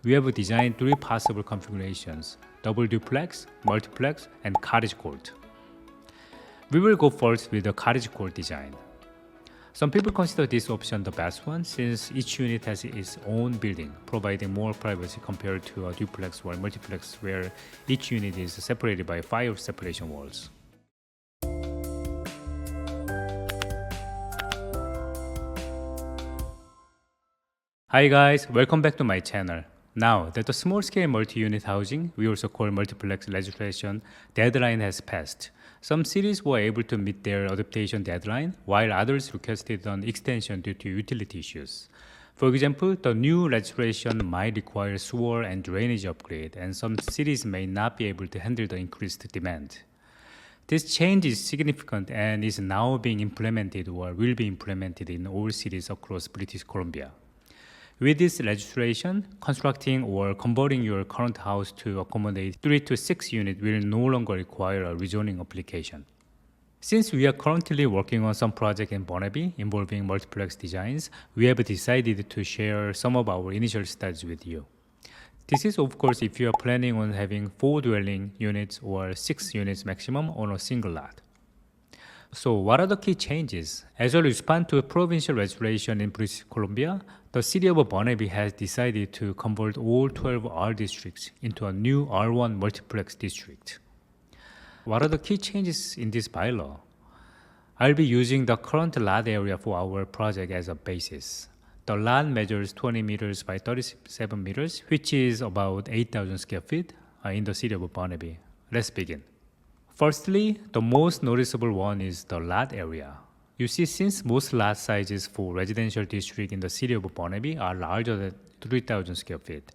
we have designed three possible configurations: double duplex, multiplex, and cottage court. We will go first with the cottage court design. Some people consider this option the best one since each unit has its own building, providing more privacy compared to a duplex or multiplex where each unit is separated by 5 separation walls. Hi guys, welcome back to my channel. Now that the small-scale multi-unit housing, we also call multiplex legislation, deadline has passed. Some cities were able to meet their adaptation deadline, while others requested an extension due to utility issues. For example, the new legislation might require sewer and drainage upgrade, and some cities may not be able to handle the increased demand. This change is significant and is now being implemented or will be implemented in all cities across British Columbia. With this legislation, constructing or converting your current house to accommodate 3 to 6 units will no longer require a rezoning application. Since we are currently working on some project in Burnaby involving multiplex designs, we have decided to share some of our initial studies with you. This is of course if you are planning on having 4 dwelling units or 6 units maximum on a single lot. So what are the key changes? As a response to a provincial legislation in British Columbia, the city of Burnaby has decided to convert all 12 R districts into a new R1 multiplex district. What are the key changes in this bylaw? I'll be using the current lot area for our project as a basis. The lot measures 20 meters by 37 meters, which is about 8,000 square feet in the city of Burnaby. Let's begin. Firstly, the most noticeable one is the lot area. You see, since most lot sizes for residential district in the city of Burnaby are larger than 3,000 square feet,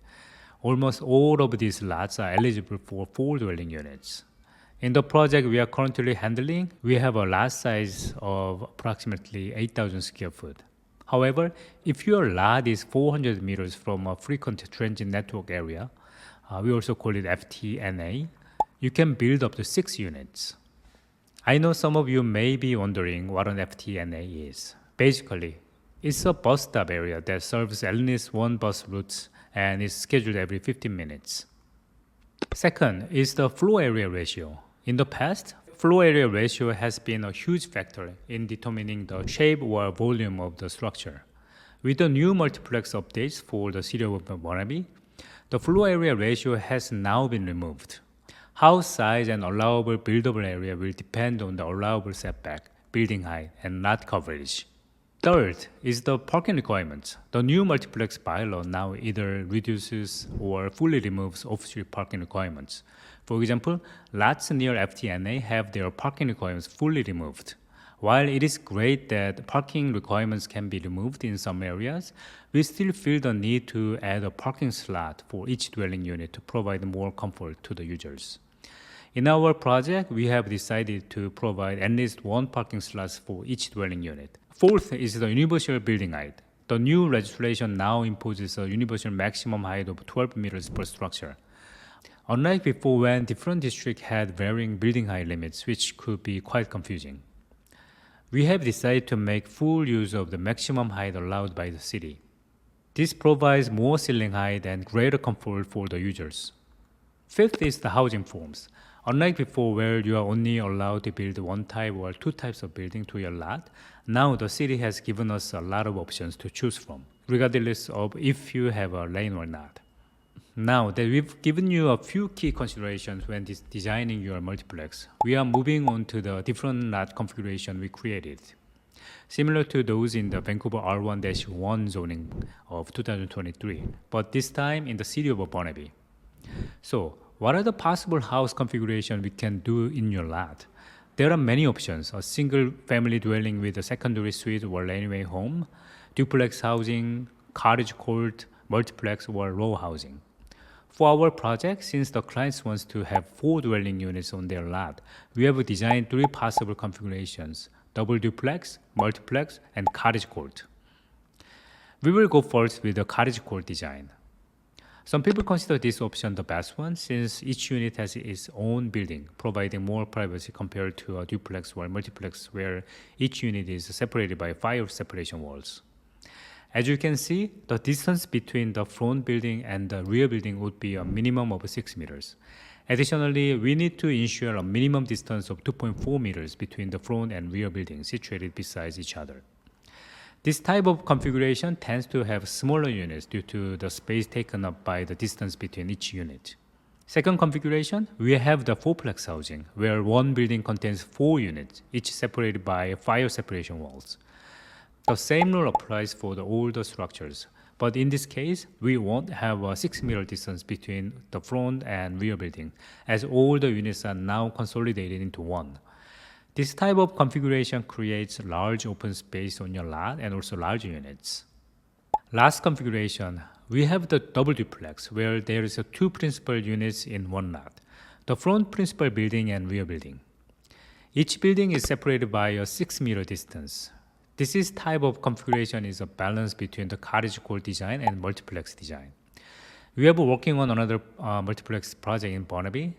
almost all of these lots are eligible for 4 dwelling units. In the project we are currently handling, we have a lot size of approximately 8,000 square foot. However, if your lot is 400 meters from a frequent transit network area, we also call it FTNA, you can build up to 6 units. I know some of you may be wondering what an FTNA is. Basically, it's a bus stop area that serves at least one bus route and is scheduled every 15 minutes. Second is the floor area ratio. In the past, floor area ratio has been a huge factor in determining the shape or volume of the structure. With the new multiplex updates for the city of Burnaby, the floor area ratio has now been removed. House size and allowable buildable area will depend on the allowable setback, building height, and lot coverage. Third is the parking requirements. The new multiplex bylaw now either reduces or fully removes off-street parking requirements. For example, lots near FTNA have their parking requirements fully removed. While it is great that parking requirements can be removed in some areas, we still feel the need to add a parking slot for each dwelling unit to provide more comfort to the users. In our project, we have decided to provide at least 1 parking slot for each dwelling unit. Fourth is the universal building height. The new legislation now imposes a universal maximum height of 12 meters per structure. Unlike before when different districts had varying building height limits, which could be quite confusing. We have decided to make full use of the maximum height allowed by the city. This provides more ceiling height and greater comfort for the users. Fifth is the housing forms. Unlike before where you are only allowed to build 1 type or 2 types of building to your lot, now the city has given us a lot of options to choose from, regardless of if you have a lane or not. Now that we've given you a few key considerations when designing your multiplex, we are moving on to the different lot configuration we created, similar to those in the Vancouver R1-1 zoning of 2023, but this time in the city of Burnaby. So, what are the possible house configuration we can do in your lot? There are many options: a single family dwelling with a secondary suite or laneway home, duplex housing, cottage court, multiplex, or row housing. For our project, since the clients wants to have 4 dwelling units on their lot, we have designed 3 possible configurations: double duplex, multiplex, and cottage court. We will go first with the cottage court design. Some people consider this option the best one since each unit has its own building, providing more privacy compared to a duplex or multiplex where each unit is separated by 5 separation walls. As you can see, the distance between the front building and the rear building would be a minimum of 6 meters. Additionally, we need to ensure a minimum distance of 2.4 meters between the front and rear buildings situated beside each other. This type of configuration tends to have smaller units due to the space taken up by the distance between each unit. Second configuration, we have the fourplex housing, where one building contains 4 units, each separated by fire separation walls. The same rule applies for the older structures, but in this case, we won't have a 6-meter distance between the front and rear building, as all the units are now consolidated into one. This type of configuration creates large open space on your lot and also larger units. Last configuration, we have the double duplex, where there is 2 principal units in one lot, the front principal building and rear building. Each building is separated by a 6-meter distance. This type of configuration is a balance between the cottage court design and multiplex design. We are working on another multiplex project in Burnaby.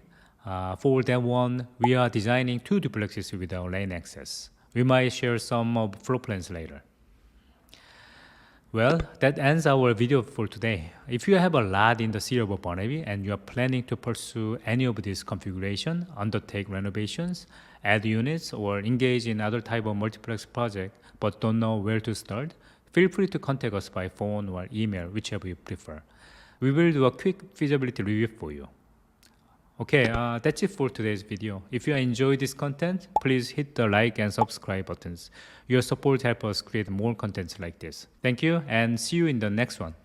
For that one, we are designing 2 duplexes with our lane access. We might share some of floor plans later. Well, that ends our video for today. If you have a lot in the city of Burnaby and you are planning to pursue any of this configuration, undertake renovations, add units, or engage in other type of multiplex project but don't know where to start, feel free to contact us by phone or email, whichever you prefer. We will do a quick feasibility review for you. Okay, that's it for today's video. If you enjoyed this content, please hit the like and subscribe buttons. Your support helps us create more contents like this. Thank you and see you in the next one.